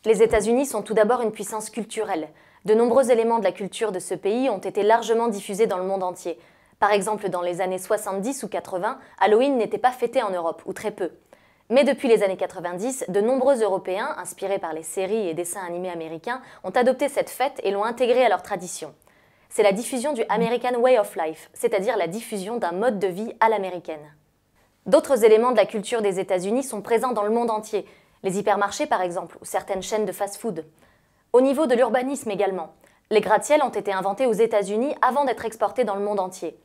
Les États-Unis sont tout d'abord une puissance culturelle. De nombreux éléments de la culture de ce pays ont été largement diffusés dans le monde entier. Par exemple, dans les années 70 ou 80, Halloween n'était pas fêté en Europe, ou très peu. Mais depuis les années 90, de nombreux Européens, inspirés par les séries et dessins animés américains, ont adopté cette fête et l'ont intégrée à leur tradition. C'est la diffusion du American Way of Life, c'est-à-dire la diffusion d'un mode de vie à l'américaine. D'autres éléments de la culture des États-Unis sont présents dans le monde entier, les hypermarchés par exemple, ou certaines chaînes de fast-food. Au niveau de l'urbanisme également, les gratte-ciels ont été inventés aux États-Unis avant d'être exportés dans le monde entier.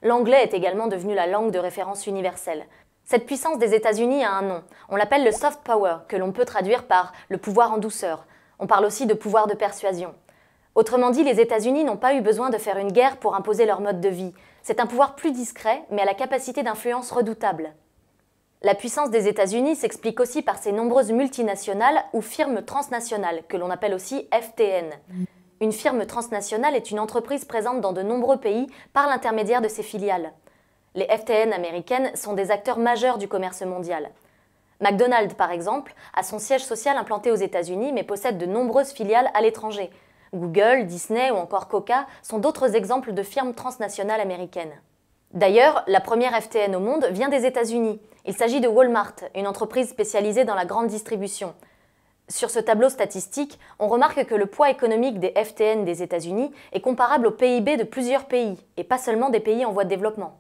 L'anglais est également devenu la langue de référence universelle. Cette puissance des États-Unis a un nom, on l'appelle le soft power, que l'on peut traduire par le pouvoir en douceur. On parle aussi de pouvoir de persuasion. Autrement dit, les États-Unis n'ont pas eu besoin de faire une guerre pour imposer leur mode de vie. C'est un pouvoir plus discret, mais à la capacité d'influence redoutable. La puissance des États-Unis s'explique aussi par ses nombreuses multinationales ou firmes transnationales, que l'on appelle aussi FTN. Une firme transnationale est une entreprise présente dans de nombreux pays par l'intermédiaire de ses filiales. Les FTN américaines sont des acteurs majeurs du commerce mondial. McDonald's, par exemple, a son siège social implanté aux États-Unis mais possède de nombreuses filiales à l'étranger. Google, Disney ou encore Coca sont d'autres exemples de firmes transnationales américaines. D'ailleurs, la première FTN au monde vient des États-Unis. Il s'agit de Walmart, une entreprise spécialisée dans la grande distribution. Sur ce tableau statistique, on remarque que le poids économique des FTN des États-Unis est comparable au PIB de plusieurs pays, et pas seulement des pays en voie de développement.